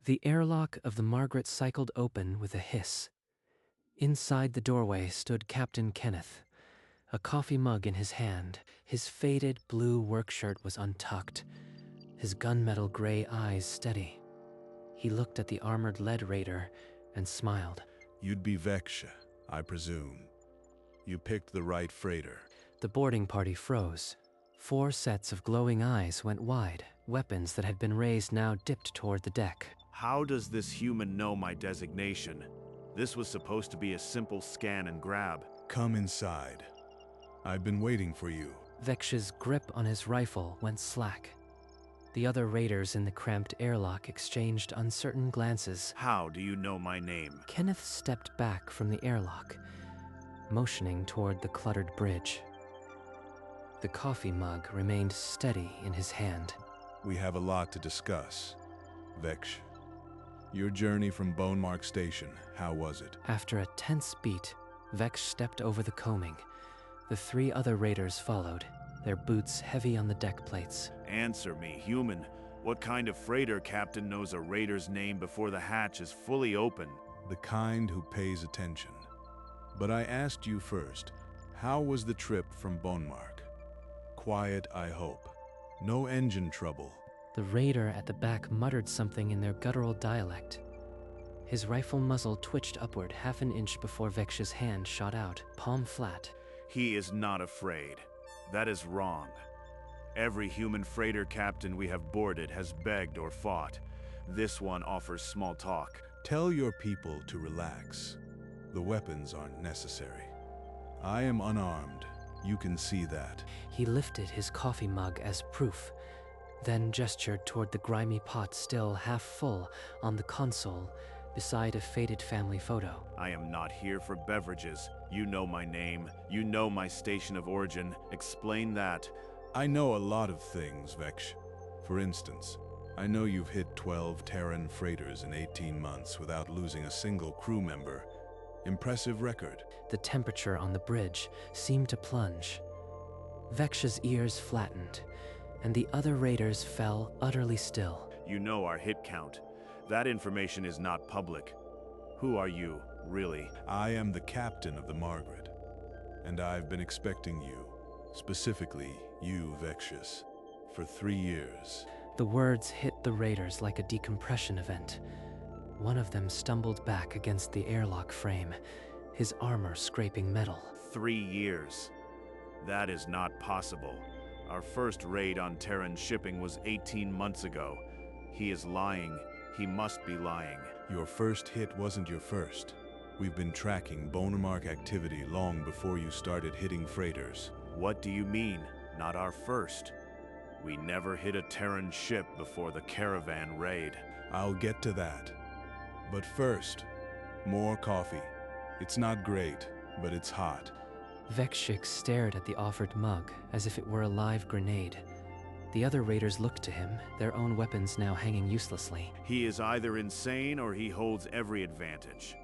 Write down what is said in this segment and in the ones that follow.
The airlock of the Margaret cycled open with a hiss. Inside the doorway stood Captain Kenneth, a coffee mug in his hand. His faded blue work shirt was untucked, his gunmetal gray eyes steady. He looked at the armored lead raider and smiled. You'd be Vex, I presume. You picked the right freighter. The boarding party froze. 4 sets of glowing eyes went wide, weapons that had been raised now dipped toward the deck. How does this human know my designation? This was supposed to be a simple scan and grab. Come inside. I've been waiting for you. Vex's grip on his rifle went slack. The other raiders in the cramped airlock exchanged uncertain glances. How do you know my name? Kenneth stepped back from the airlock, motioning toward the cluttered bridge. The coffee mug remained steady in his hand. We have a lot to discuss. Vex, your journey from Bone Mark Station, how was it? After a tense beat, Vex stepped over the combing. The 3 other raiders followed, their boots heavy on the deck plates. Answer me, human. What kind of freighter captain knows a raider's name before the hatch is fully open? The kind who pays attention. But I asked you first, how was the trip from Bone Mark? Quiet, I hope. No engine trouble. The raider at the back muttered something in their guttural dialect. His rifle muzzle twitched upward half an inch before Vex's hand shot out, palm flat. He is not afraid. That is wrong. Every human freighter captain we have boarded has begged or fought. This one offers small talk. Tell your people to relax. The weapons aren't necessary. I am unarmed. You can see that. He lifted his coffee mug as proof, then gestured toward the grimy pot still half full on the console beside a faded family photo. I am not here for beverages. You know my name. You know my station of origin. Explain that. I know a lot of things, Vex. For instance, I know you've hit 12 Terran freighters in 18 months without losing a single crew member. Impressive record. The temperature on the bridge seemed to plunge. Vex's ears flattened, and the other raiders fell utterly still. You know our hit count. That information is not public. Who are you, really? I am the captain of the Margaret, and I've been expecting you, specifically you, Vexius, for 3 years. The words hit the raiders like a decompression event. One of them stumbled back against the airlock frame, his armor scraping metal. 3 years. That is not possible. Our first raid on Terran shipping was 18 months ago. He is lying. He must be lying. Your first hit wasn't your first. We've been tracking Bonemark activity long before you started hitting freighters. What do you mean, not our first? We never hit a Terran ship before the caravan raid. I'll get to that. But first, more coffee. It's not great, but it's hot. Vexshik stared at the offered mug as if it were a live grenade. The other raiders looked to him, their own weapons now hanging uselessly. He is either insane or he holds every advantage.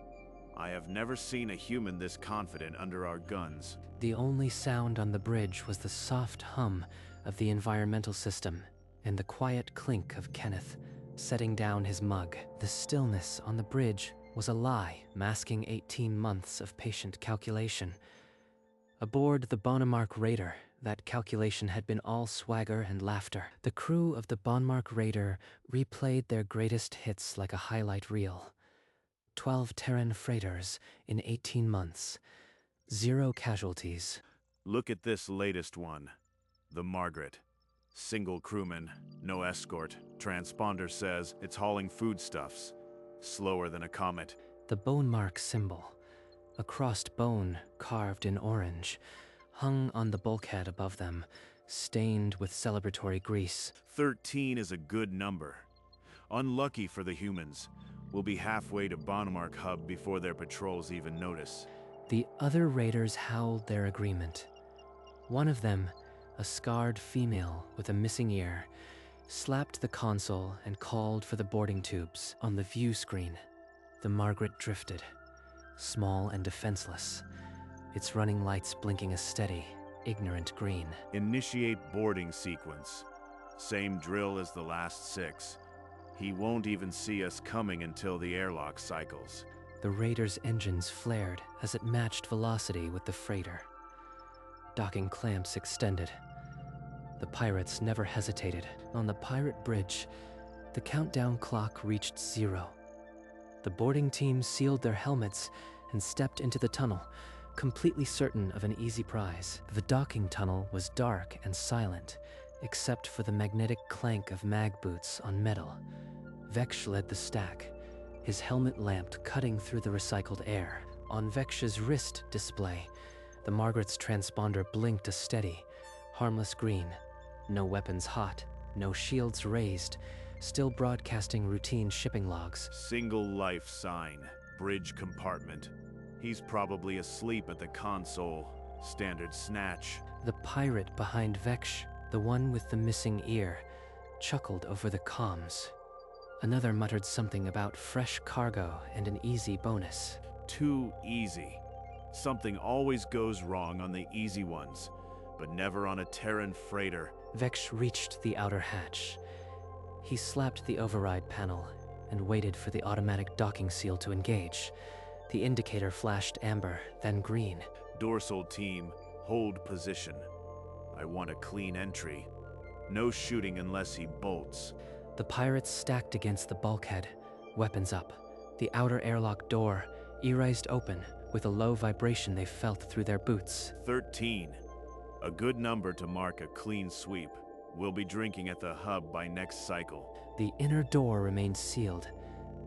I have never seen a human this confident under our guns. The only sound on the bridge was the soft hum of the environmental system and the quiet clink of Kenneth setting down his mug. The stillness on the bridge was a lie, masking 18 months of patient calculation. Aboard the Bonemark Raider, that calculation had been all swagger and laughter. The crew of the Bonemark Raider replayed their greatest hits like a highlight reel. 12 Terran freighters in 18 months. 0 casualties. Look at this latest one. The Margaret. Single crewman, no escort. Transponder says it's hauling foodstuffs. Slower than a comet. The Bonemark symbol, a crossed bone carved in orange, hung on the bulkhead above them, stained with celebratory grease. 13 is a good number. Unlucky for the humans. We'll be halfway to Bonemark Hub before their patrols even notice. The other raiders howled their agreement. One of them, a scarred female with a missing ear, slapped the console and called for the boarding tubes. On the view screen, the Margaret drifted, small and defenseless, its running lights blinking a steady, ignorant green. Initiate boarding sequence. Same drill as the last 6. He won't even see us coming until the airlock cycles. The raider's engines flared as it matched velocity with the freighter. Docking clamps extended. The pirates never hesitated. On the pirate bridge, the countdown clock reached 0. The boarding team sealed their helmets and stepped into the tunnel, completely certain of an easy prize. The docking tunnel was dark and silent, except for the magnetic clank of mag boots on metal. Vex led the stack, his helmet lamp cutting through the recycled air. On Vex's wrist display, the Margaret's transponder blinked a steady, harmless green. No weapons hot, no shields raised, still broadcasting routine shipping logs. Single life sign, bridge compartment. He's probably asleep at the console. Standard snatch. The pirate behind Vex, the one with the missing ear, chuckled over the comms. Another muttered something about fresh cargo and an easy bonus. Too easy. Something always goes wrong on the easy ones, but never on a Terran freighter. Vex reached the outer hatch. He slapped the override panel and waited for the automatic docking seal to engage. The indicator flashed amber, then green. Dorsal team, hold position. I want a clean entry. No shooting unless he bolts. The pirates stacked against the bulkhead, weapons up. The outer airlock door eased open with a low vibration they felt through their boots. 13. A good number to mark a clean sweep. We'll be drinking at the hub by next cycle. The inner door remained sealed,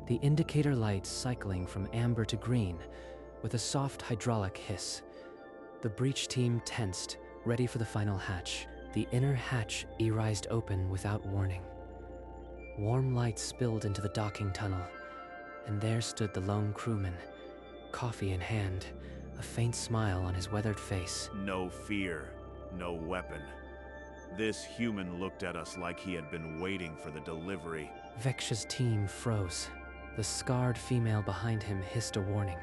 the indicator light cycling from amber to green with a soft hydraulic hiss. The breach team tensed, ready for the final hatch. The inner hatch eased open without warning. Warm light spilled into the docking tunnel, and there stood the lone crewman, coffee in hand, a faint smile on his weathered face. No fear, no weapon. This human looked at us like he had been waiting for the delivery. Vex's team froze. The scarred female behind him hissed a warning,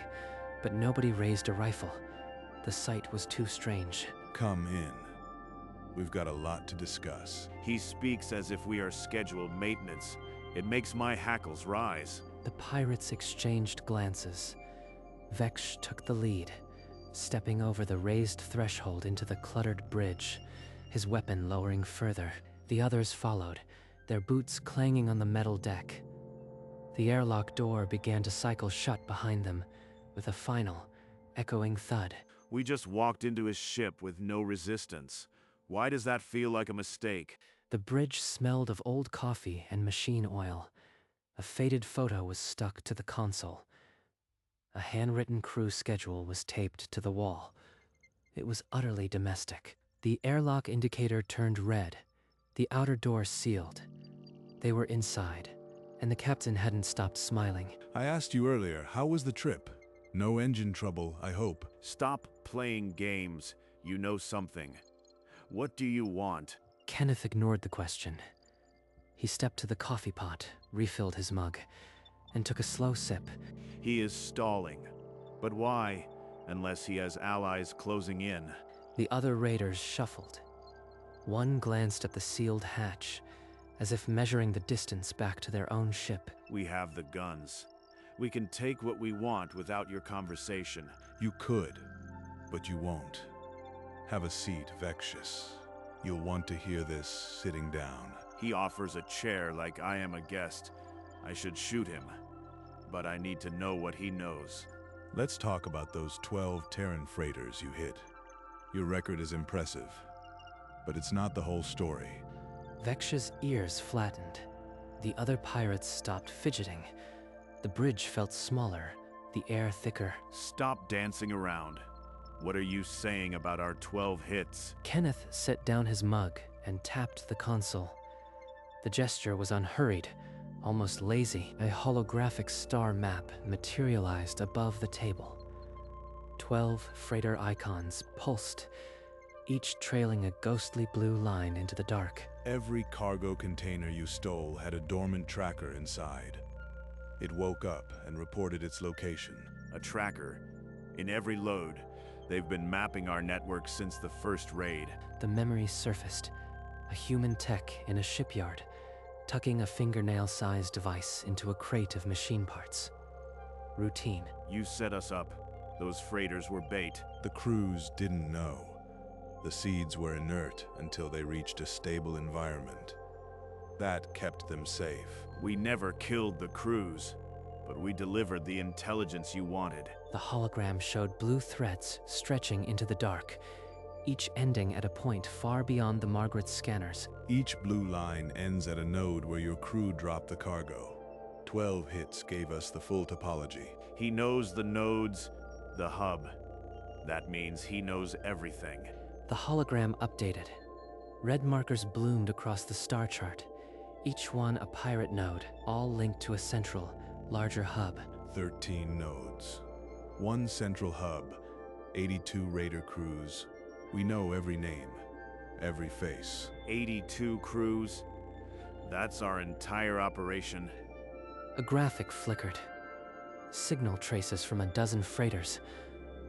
but nobody raised a rifle. The sight was too strange. Come in. We've got a lot to discuss. He speaks as if we are scheduled maintenance. It makes my hackles rise. The pirates exchanged glances. Vex took the lead, stepping over the raised threshold into the cluttered bridge, his weapon lowering further. The others followed, their boots clanging on the metal deck. The airlock door began to cycle shut behind them, with a final, echoing thud. We just walked into his ship with no resistance. Why does that feel like a mistake? The bridge smelled of old coffee and machine oil. A faded photo was stuck to the console. A handwritten crew schedule was taped to the wall. It was utterly domestic. The airlock indicator turned red, the outer door sealed. They were inside, and the captain hadn't stopped smiling. I asked you earlier, how was the trip? No engine trouble, I hope. Stop playing games. You know something. What do you want? Kenneth ignored the question. He stepped to the coffee pot, refilled his mug, and took a slow sip. He is stalling. But why, unless he has allies closing in? The other raiders shuffled. One glanced at the sealed hatch, as if measuring the distance back to their own ship. We have the guns. We can take what we want without your conversation. You could, but you won't. Have a seat, Vexious. You'll want to hear this sitting down. He offers a chair like I am a guest. I should shoot him, but I need to know what he knows. Let's talk about those 12 Terran freighters you hit. Your record is impressive, but it's not the whole story. Vex's ears flattened. The other pirates stopped fidgeting. The bridge felt smaller, the air thicker. Stop dancing around. What are you saying about our 12 hits? Kenneth set down his mug and tapped the console. The gesture was unhurried, almost lazy. A holographic star map materialized above the table. 12 freighter icons pulsed, each trailing a ghostly blue line into the dark. Every cargo container you stole had a dormant tracker inside. It woke up and reported its location. A tracker. In every load. They've been mapping our network since the first raid. The memory surfaced. A human tech in a shipyard. tucking a fingernail-sized device into a crate of machine parts. Routine. You set us up. Those freighters were bait. The crews didn't know. The seeds were inert until they reached a stable environment. That kept them safe. We never killed the crews, but we delivered the intelligence you wanted. The hologram showed blue threads stretching into the dark, each ending at a point far beyond the Margaret's scanners. Each blue line ends at a node where your crew dropped the cargo. 12 hits gave us the full topology. He knows the nodes, the hub. That means he knows everything. The hologram updated. Red markers bloomed across the star chart, each one a pirate node, all linked to a central, larger hub. 13 nodes. One central hub, 82 raider crews. We know every name, every face. 82 crews? That's our entire operation. A graphic flickered. Signal traces from a dozen freighters,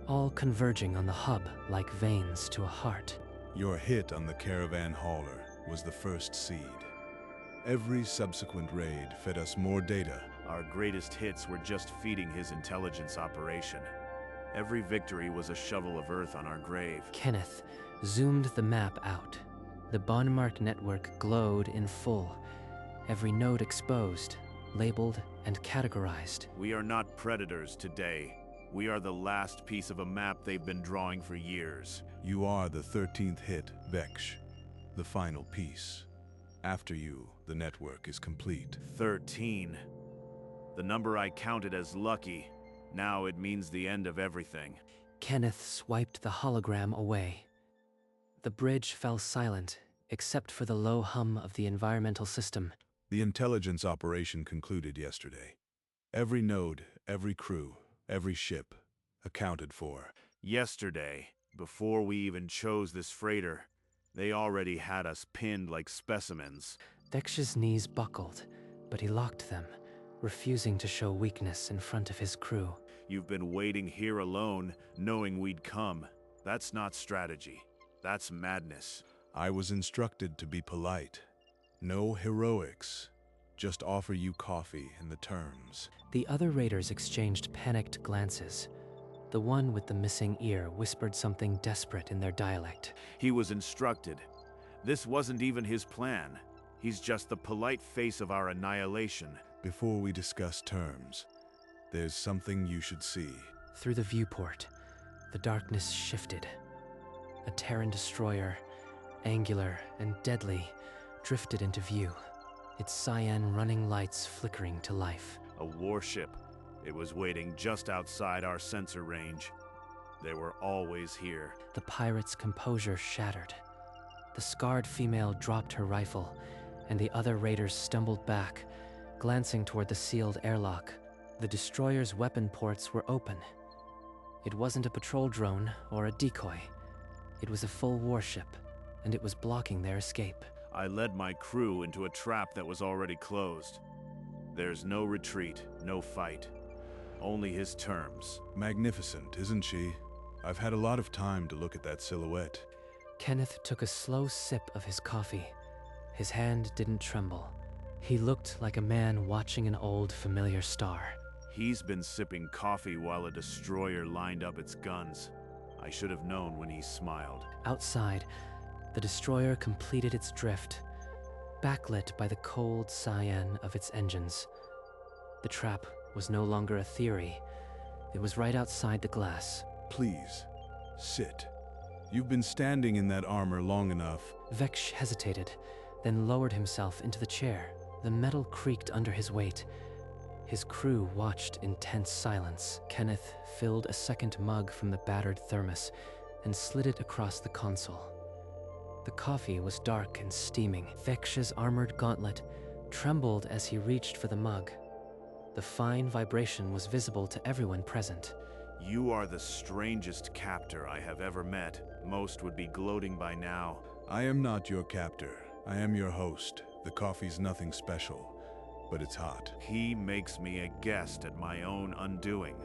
all converging on the hub like veins to a heart. Your hit on the caravan hauler was the first seed. Every subsequent raid fed us more data. Our greatest hits were just feeding his intelligence operation. Every victory was a shovel of earth on our grave. Kenneth zoomed the map out. The Bonmark network glowed in full, every node exposed, labeled, and categorized. We are not predators today. We are the last piece of a map they've been drawing for years. You are the 13th hit, Veksh, the final piece. After you, the network is complete. 13. The number I counted as lucky. Now it means the end of everything. Kenneth swiped the hologram away. The bridge fell silent, except for the low hum of the environmental system. The intelligence operation concluded yesterday. Every node, every crew, every ship, accounted for. Yesterday, before we even chose this freighter, they already had us pinned like specimens. Veksh's knees buckled, but he locked them, refusing to show weakness in front of his crew. You've been waiting here alone, knowing we'd come. That's not strategy. That's madness. I was instructed to be polite. No heroics. Just offer you coffee and the terms. The other raiders exchanged panicked glances. The one with the missing ear whispered something desperate in their dialect. He was instructed. This wasn't even his plan. He's just the polite face of our annihilation. Before we discuss terms, there's something you should see. Through the viewport, the darkness shifted. A Terran destroyer, angular and deadly, drifted into view, its cyan running lights flickering to life. A warship. It was waiting just outside our sensor range. They were always here. The pirate's composure shattered. The scarred female dropped her rifle, and the other raiders stumbled back, glancing toward the sealed airlock. The destroyer's weapon ports were open. It wasn't a patrol drone or a decoy. It was a full warship, and it was blocking their escape. I led my crew into a trap that was already closed. There's no retreat, no fight. Only his terms. Magnificent, isn't she? I've had a lot of time to look at that silhouette. Kenneth took a slow sip of his coffee. His hand didn't tremble. He looked like a man watching an old, familiar star. He's been sipping coffee while a destroyer lined up its guns. I should have known when he smiled. Outside, the destroyer completed its drift, backlit by the cold cyan of its engines. The trap was no longer a theory. It was right outside the glass. Please, sit. You've been standing in that armor long enough. Veksh hesitated, then lowered himself into the chair. The metal creaked under his weight. His crew watched in tense silence. Kenneth filled a second mug from the battered thermos and slid it across the console. The coffee was dark and steaming. Veksh's armored gauntlet trembled as he reached for the mug. The fine vibration was visible to everyone present. You are the strangest captor I have ever met. Most would be gloating by now. I am not your captor. I am your host. The coffee's nothing special, but it's hot. He makes me a guest at my own undoing.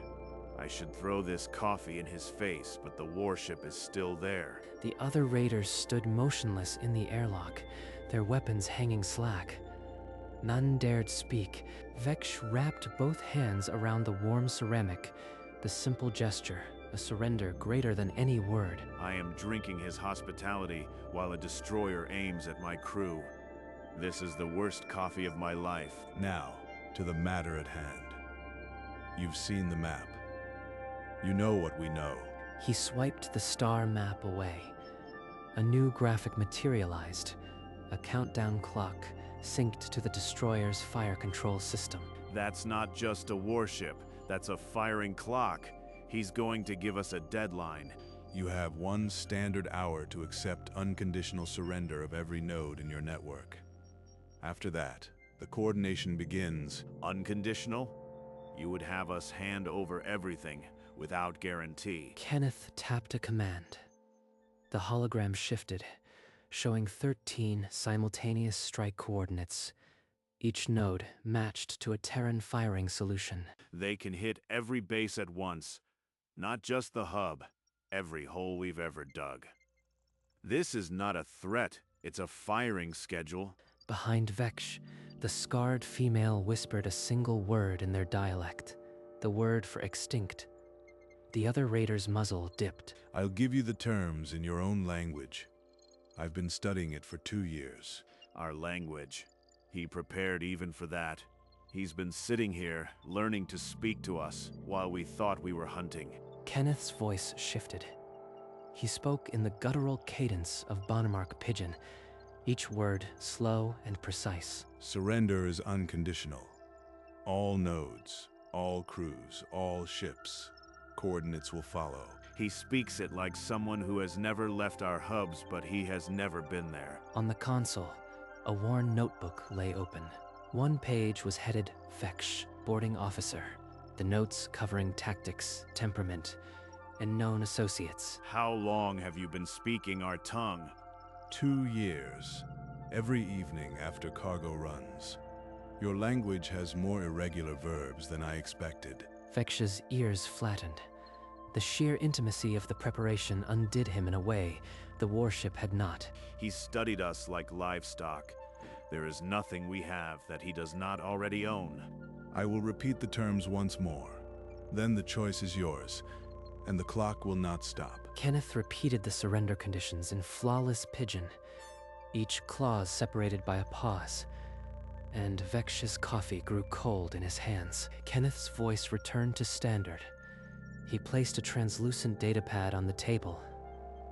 I should throw this coffee in his face, but the warship is still there. The other raiders stood motionless in the airlock, their weapons hanging slack. None dared speak. Vex wrapped both hands around the warm ceramic, the simple gesture, a surrender greater than any word. I am drinking his hospitality while a destroyer aims at my crew. This is the worst coffee of my life. Now, to the matter at hand. You've seen the map. You know what we know. He swiped the star map away. A new graphic materialized, a countdown clock synced to the destroyer's fire control system. That's not just a warship, that's a firing clock. He's going to give us a deadline. You have 1 standard hour to accept unconditional surrender of every node in your network. After that, the coordination begins. Unconditional? You would have us hand over everything without guarantee. Kenneth tapped a command. The hologram shifted, showing 13 simultaneous strike coordinates, each node matched to a Terran firing solution. They can hit every base at once, not just the hub, every hole we've ever dug. This is not a threat, it's a firing schedule. Behind Vex, the scarred female whispered a single word in their dialect, the word for extinct. The other raider's muzzle dipped. I'll give you the terms in your own language. I've been studying it for 2 years. Our language. He prepared even for that. He's been sitting here, learning to speak to us, while we thought we were hunting. Kenneth's voice shifted. He spoke in the guttural cadence of Bonnemark Pidgin, each word slow and precise. Surrender is unconditional. All nodes, all crews, all ships. Coordinates will follow. He speaks it like someone who has never left our hubs, but he has never been there. On the console, a worn notebook lay open. One page was headed Vex, boarding officer, the notes covering tactics, temperament, and known associates. How long have you been speaking our tongue? 2 years. Every evening after cargo runs. Your language has more irregular verbs than I expected. Vex's ears flattened. The sheer intimacy of the preparation undid him in a way the warship had not. He's studied us like livestock. There is nothing we have that he does not already own. I will repeat the terms once more. Then the choice is yours, and the clock will not stop. Kenneth repeated the surrender conditions in flawless Pidgin, each clause separated by a pause. And Vex's coffee grew cold in his hands. Kenneth's voice returned to standard. He placed a translucent datapad on the table,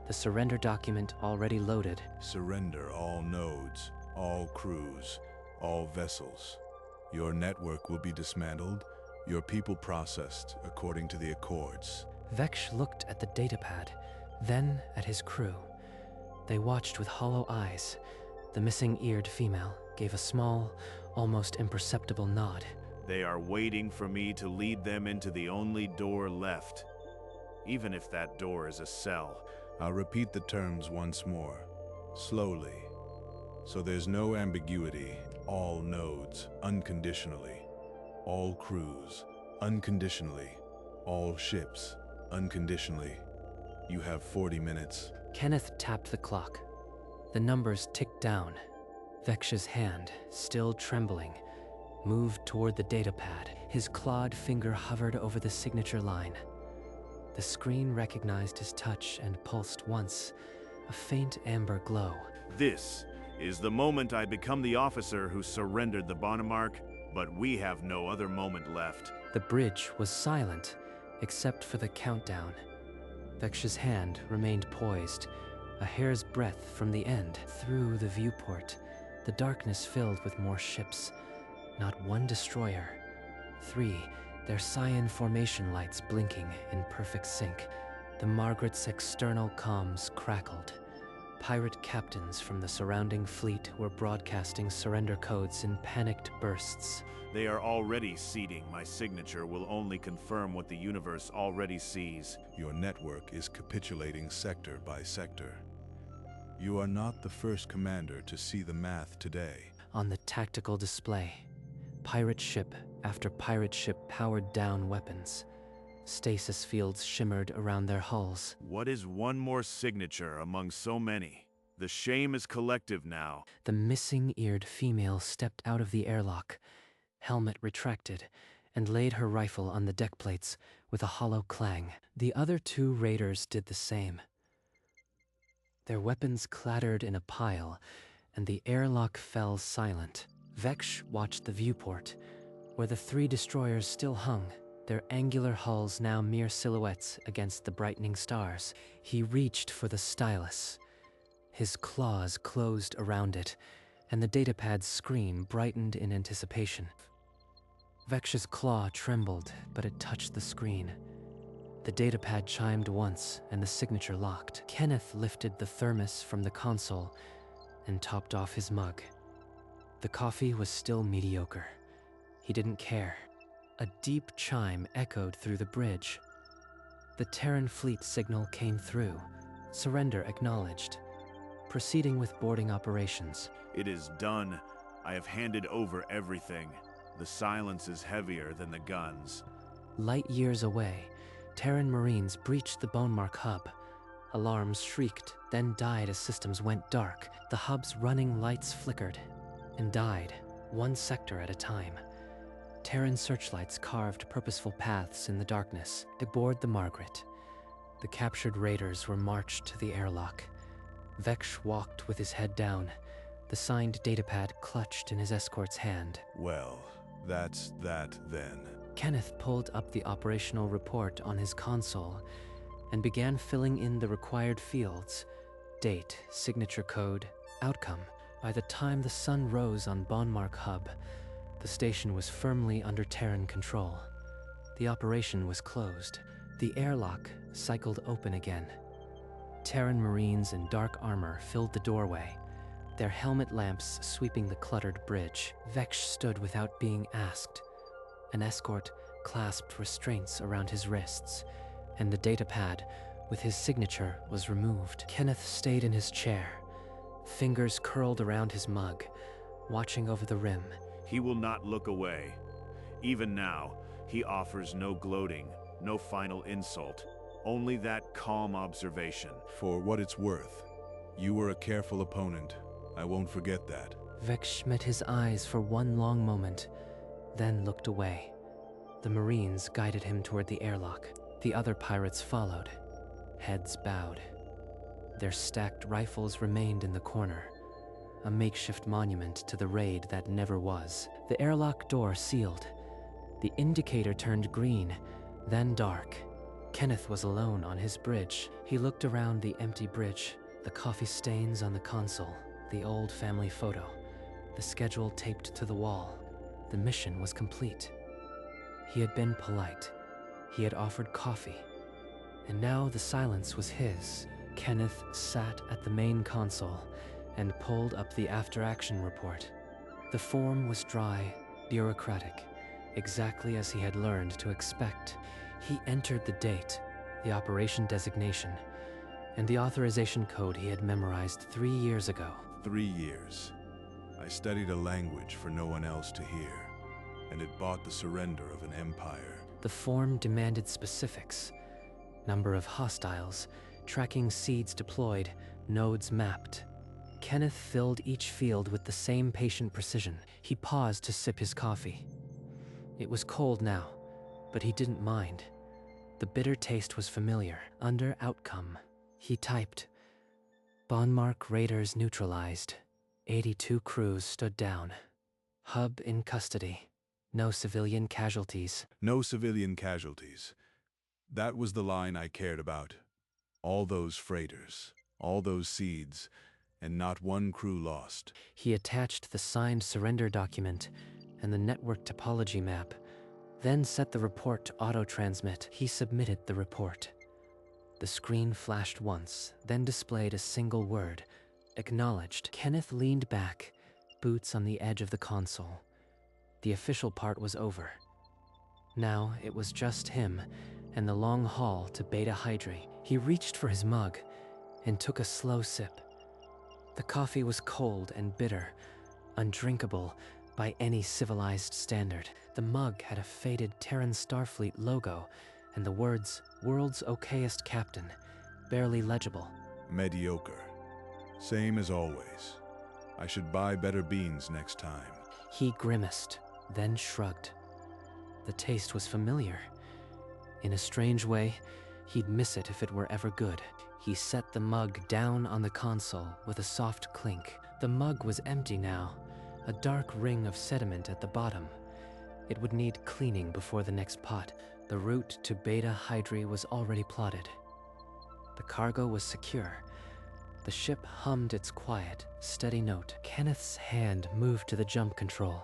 the surrender document already loaded. Surrender all nodes, all crews, all vessels. Your network will be dismantled, your people processed according to the Accords. Vex looked at the datapad, then at his crew. They watched with hollow eyes. The missing-eared female gave a small, almost imperceptible nod. They are waiting for me to lead them into the only door left, even if that door is a cell. I'll repeat the terms once more, slowly, so there's no ambiguity. All nodes, unconditionally. All crews, unconditionally. All ships, unconditionally. You have 40 minutes. Kenneth tapped the clock. The numbers ticked down. Vex's hand, still trembling, moved toward the datapad. His clawed finger hovered over the signature line. The screen recognized his touch and pulsed once, a faint amber glow. This is the moment I become the officer who surrendered the Bonnemark, but we have no other moment left. The bridge was silent, except for the countdown. Vex's hand remained poised, a hair's breadth from the end. Through the viewport, the darkness filled with more ships. Not one destroyer. 3, their cyan formation lights blinking in perfect sync. The Margaret's external comms crackled. Pirate captains from the surrounding fleet were broadcasting surrender codes in panicked bursts. They are already seeding. My signature will only confirm what the universe already sees. Your network is capitulating sector by sector. You are not the first commander to see the math today. On the tactical display, pirate ship after pirate ship powered down weapons. Stasis fields shimmered around their hulls. What is one more signature among so many? The shame is collective now. The missing-eared female stepped out of the airlock, helmet retracted, and laid her rifle on the deck plates with a hollow clang. The other two raiders did the same. Their weapons clattered in a pile, and the airlock fell silent. Veksh watched the viewport, where the three destroyers still hung, their angular hulls now mere silhouettes against the brightening stars. He reached for the stylus. His claws closed around it, and the datapad's screen brightened in anticipation. Veksh's claw trembled, but it touched the screen. The datapad chimed once, and the signature locked. Kenneth lifted the thermos from the console and topped off his mug. The coffee was still mediocre. He didn't care. A deep chime echoed through the bridge. The Terran fleet signal came through. Surrender acknowledged. Proceeding with boarding operations. It is done. I have handed over everything. The silence is heavier than the guns. Light years away, Terran Marines breached the Bone Mark hub. Alarms shrieked, then died as systems went dark. The hub's running lights flickered and died, one sector at a time. Terran searchlights carved purposeful paths in the darkness. Aboard the Margaret, the captured raiders were marched to the airlock. Veksh walked with his head down, the signed datapad clutched in his escort's hand. Well, that's that then. Kenneth pulled up the operational report on his console and began filling in the required fields: date, signature code, outcome. By the time the sun rose on Bonmark Hub, the station was firmly under Terran control. The operation was closed. The airlock cycled open again. Terran Marines in dark armor filled the doorway, their helmet lamps sweeping the cluttered bridge. Veksh stood without being asked. An escort clasped restraints around his wrists, and the datapad with his signature was removed. Kenneth stayed in his chair, fingers curled around his mug, watching over the rim. He will not look away. Even now, he offers no gloating, no final insult, only that calm observation. For what it's worth, you were a careful opponent. I won't forget that. Veksh met his eyes for one long moment, then looked away. The Marines guided him toward the airlock. The other pirates followed, heads bowed. Their stacked rifles remained in the corner, a makeshift monument to the raid that never was. The airlock door sealed. The indicator turned green, then dark. Kenneth was alone on his bridge. He looked around the empty bridge, the coffee stains on the console, the old family photo, the schedule taped to the wall. The mission was complete. He had been polite. He had offered coffee. And now the silence was his. Kenneth sat at the main console and pulled up the after-action report. The form was dry, bureaucratic, exactly as he had learned to expect. He entered the date, the operation designation, and the authorization code he had memorized 3 years ago. 3 years. I studied a language for no one else to hear, and it bought the surrender of an empire. The form demanded specifics: number of hostiles, tracking seeds deployed, nodes mapped. Kenneth filled each field with the same patient precision. He paused to sip his coffee. It was cold now, but he didn't mind. The bitter taste was familiar. Under outcome, he typed, Bonmark raiders neutralized. 82 crews stood down. Hub in custody. No civilian casualties. No civilian casualties. That was the line I cared about. All those freighters, all those seeds, and not one crew lost. He attached the signed surrender document and the network topology map, then set the report to auto-transmit. He submitted the report. The screen flashed once, then displayed a single word: acknowledged. Kenneth leaned back, boots on the edge of the console. The official part was over. Now it was just him and the long haul to Beta Hydrae. He reached for his mug and took a slow sip. The coffee was cold and bitter, undrinkable by any civilized standard. The mug had a faded Terran Starfleet logo and the words, "World's Okayest Captain," barely legible. Mediocre. Same as always. I should buy better beans next time. He grimaced, then shrugged. The taste was familiar. In a strange way, he'd miss it if it were ever good. He set the mug down on the console with a soft clink. The mug was empty now, a dark ring of sediment at the bottom. It would need cleaning before the next pot. The route to Beta Hydri was already plotted. The cargo was secure. The ship hummed its quiet, steady note. Kenneth's hand moved to the jump control.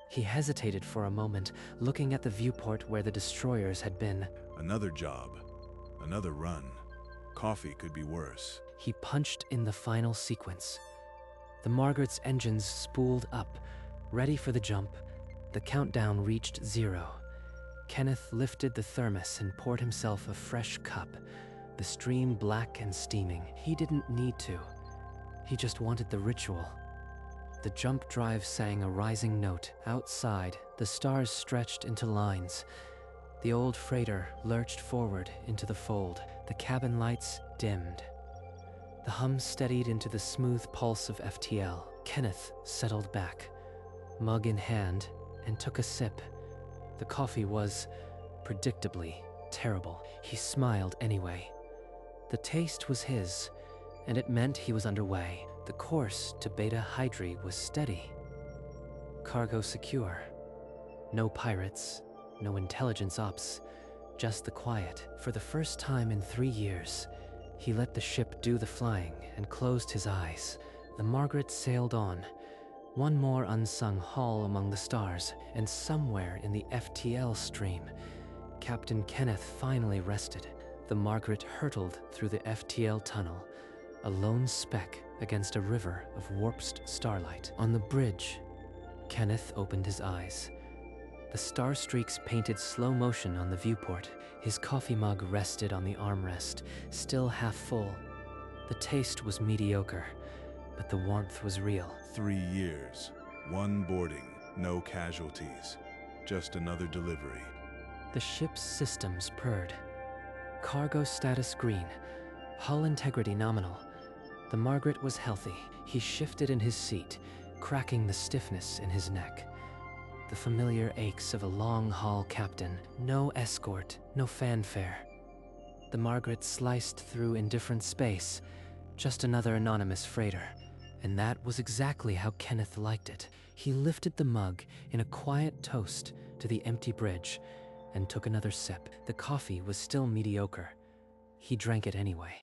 He hesitated for a moment, looking at the viewport where the destroyers had been. Another job. Another run. Coffee could be worse. He punched in the final sequence. The Margaret's engines spooled up, ready for the jump. The countdown reached 0. Kenneth lifted the thermos and poured himself a fresh cup, the stream black and steaming. He didn't need to. He just wanted the ritual. The jump drive sang a rising note. Outside, the stars stretched into lines. The old freighter lurched forward into the fold. The cabin lights dimmed. The hum steadied into the smooth pulse of FTL. Kenneth settled back, mug in hand, and took a sip. The coffee was, predictably, terrible. He smiled anyway. The taste was his, and it meant he was underway. The course to Beta Hydri was steady. Cargo secure. No pirates, no intelligence ops, just the quiet. For the first time in 3 years, he let the ship do the flying and closed his eyes. The Margaret sailed on, one more unsung haul among the stars, and somewhere in the FTL stream, Captain Kenneth finally rested. The Margaret hurtled through the FTL tunnel, a lone speck against a river of warped starlight. On the bridge, Kenneth opened his eyes. The star streaks painted slow motion on the viewport. His coffee mug rested on the armrest, still half full. The taste was mediocre, but the warmth was real. 3 years, 1 boarding, no casualties, just another delivery. The ship's systems purred. Cargo status green, hull integrity nominal. The Margaret was healthy. He shifted in his seat, cracking the stiffness in his neck. The familiar aches of a long-haul captain. No escort, no fanfare. The Margaret sliced through indifferent space, just another anonymous freighter. And that was exactly how Kenneth liked it. He lifted the mug in a quiet toast to the empty bridge and took another sip. The coffee was still mediocre. He drank it anyway.